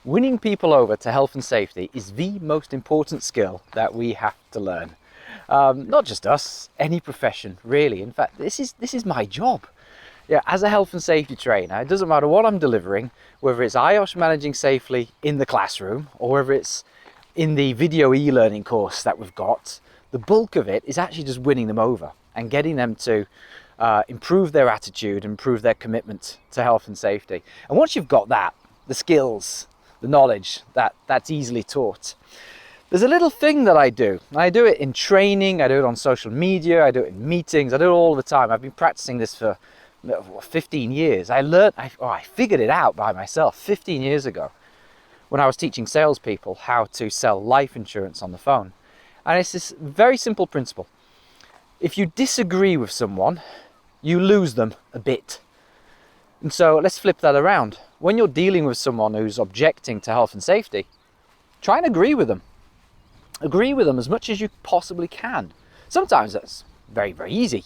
Winning people over to health and safety is the most important skill that we have to learn. Not just us, any profession really. In fact, this is my job. Yeah, as a health and safety trainer, it doesn't matter what I'm delivering, whether it's IOSH Managing Safely in the classroom or whether it's in the video e-learning course that we've got, the bulk of it is actually just winning them over and getting them to improve their attitude, improve their commitment to health and safety. And once you've got that, the skills, the knowledge, that's easily taught. There's a little thing that I do. I do it in training, I do it on social media, I do it in meetings, I do it all the time. I've been practicing this for 15 years. I figured it out by myself 15 years ago when I was teaching salespeople how to sell life insurance on the phone. And it's this very simple principle. If you disagree with someone, you lose them a bit. And so let's flip that around. When you're dealing with someone who's objecting to health and safety, try and agree with them. Agree with them as much as you possibly can. Sometimes that's very, very easy.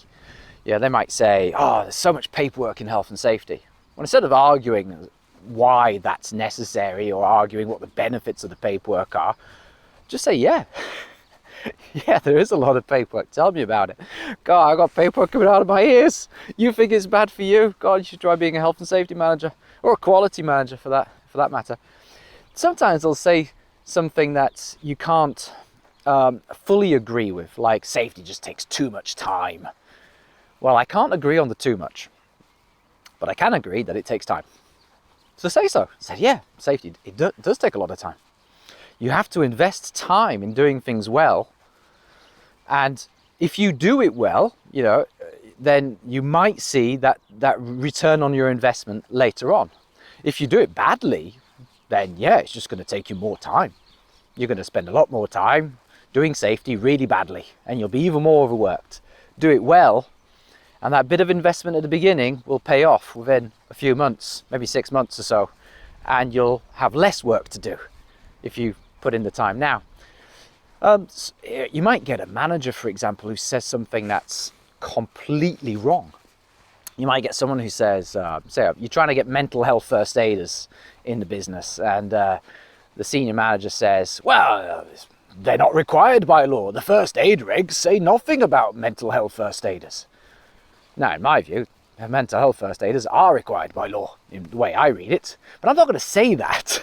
Yeah, they might say, oh, there's so much paperwork in health and safety. Well, instead of arguing why that's necessary or arguing what the benefits of the paperwork are, just say, yeah. Yeah, there is a lot of paperwork. Tell me about it. God, I got paperwork coming out of my ears. You think it's bad for you? God, you should try being a health and safety manager or a quality manager for that matter. Sometimes they'll say something that you can't fully agree with, like safety just takes too much time. Well, I can't agree on the too much, but I can agree that it takes time. So say so. Say, yeah, safety, it does take a lot of time. You have to invest time in doing things well. And if you do it well, then you might see that return on your investment later on. If you do it badly, then yeah, it's just going to take you more time. You're going to spend a lot more time doing safety really badly, and you'll be even more overworked. Do it well, and that bit of investment at the beginning will pay off within a few months, maybe 6 months or so, and you'll have less work to do if you put in the time now. You might get a manager, for example, who says something that's completely wrong. You might get someone who says, say you're trying to get mental health first aiders in the business, and the senior manager says, well, they're not required by law. The first aid regs say nothing about mental health first aiders. Now, in my view, mental health first aiders are required by law, in the way I read it. But I'm not going to say that.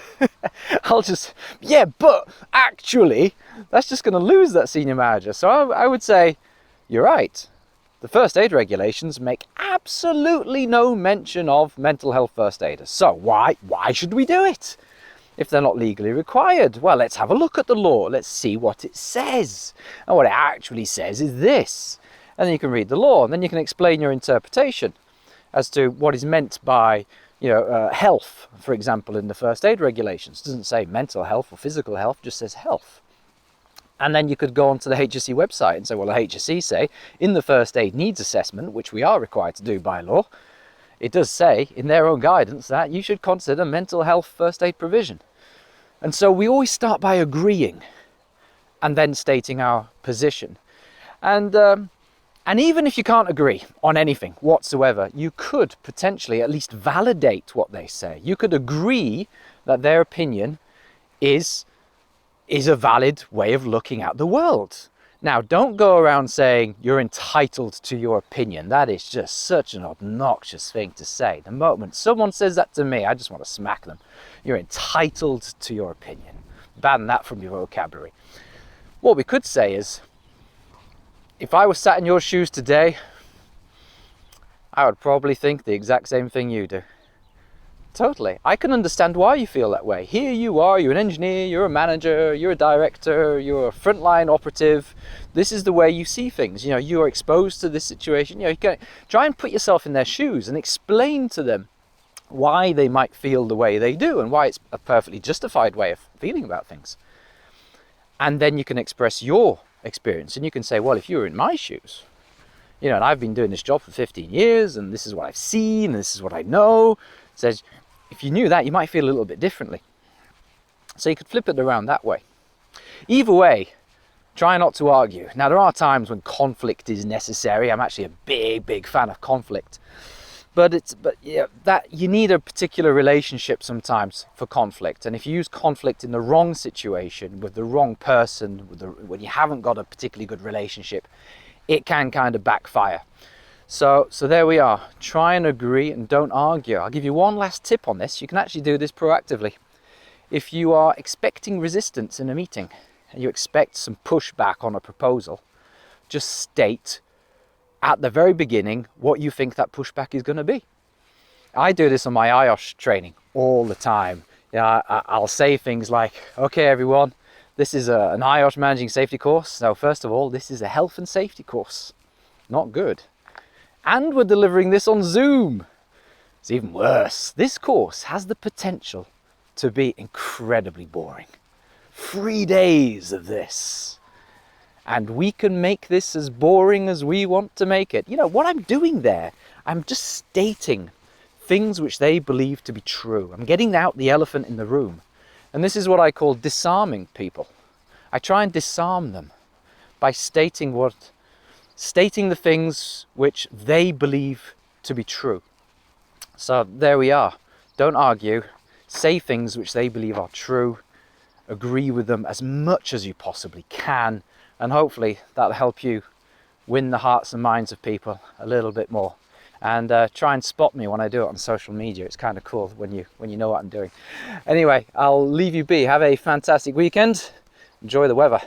But actually, that's just going to lose that senior manager. So I would say, you're right. The first aid regulations make absolutely no mention of mental health first aiders. So why should we do it? If they're not legally required, well, let's have a look at the law. Let's see what it says. And what it actually says is this. And then you can read the law, and then you can explain your interpretation as to what is meant by, health, for example, in the first aid regulations. It doesn't say mental health or physical health, it just says health. And then you could go onto the HSE website and say, well, the HSE say in the first aid needs assessment, which we are required to do by law, it does say in their own guidance that you should consider mental health first aid provision. And so we always start by agreeing and then stating our position. And even if you can't agree on anything whatsoever, you could potentially at least validate what they say. You could agree that their opinion is a valid way of looking at the world. Now, don't go around saying you're entitled to your opinion. That is just such an obnoxious thing to say. The moment someone says that to me, I just want to smack them. You're entitled to your opinion. Ban that from your vocabulary. What we could say is, if I was sat in your shoes today, I would probably think the exact same thing you do. Totally. I can understand why you feel that way. Here you are, you're an engineer, you're a manager, you're a director, you're a frontline operative. This is the way you see things. You are exposed to this situation. You can try and put yourself in their shoes and explain to them why they might feel the way they do and why it's a perfectly justified way of feeling about things. And then you can express your experience, and you can say, well, if you were in my shoes, and I've been doing this job for 15 years, and this is what I've seen, and this is what I know. It says, if you knew that, you might feel a little bit differently. So you could flip it around that way. Either way, try not to argue. Now, there are times when conflict is necessary. I'm actually a big fan of conflict. But yeah, that you need a particular relationship sometimes for conflict, and if you use conflict in the wrong situation with the wrong person, when you haven't got a particularly good relationship, it can kind of backfire. So there we are. Try and agree and don't argue. I'll give you one last tip on this. You can actually do this proactively. If you are expecting resistance in a meeting and you expect some pushback on a proposal, just state at the very beginning what you think that pushback is going to be. I do this on my IOSH training all the time. I'll say things like, okay everyone, this is an IOSH Managing Safety course. Now first of all, this is a health and safety course. Not good. And we're delivering this on Zoom. It's even worse. This course has the potential to be incredibly boring. 3 days of this. And we can make this as boring as we want to make it. You know, what I'm doing there, I'm just stating things which they believe to be true. I'm getting out the elephant in the room. And this is what I call disarming people. I try and disarm them by stating the things which they believe to be true. So there we are. Don't argue. Say things which they believe are true. Agree with them as much as you possibly can. And hopefully that'll help you win the hearts and minds of people a little bit more. And try and spot me when I do it on social media. It's kind of cool when you know what I'm doing. Anyway, I'll leave you be. Have a fantastic weekend. Enjoy the weather.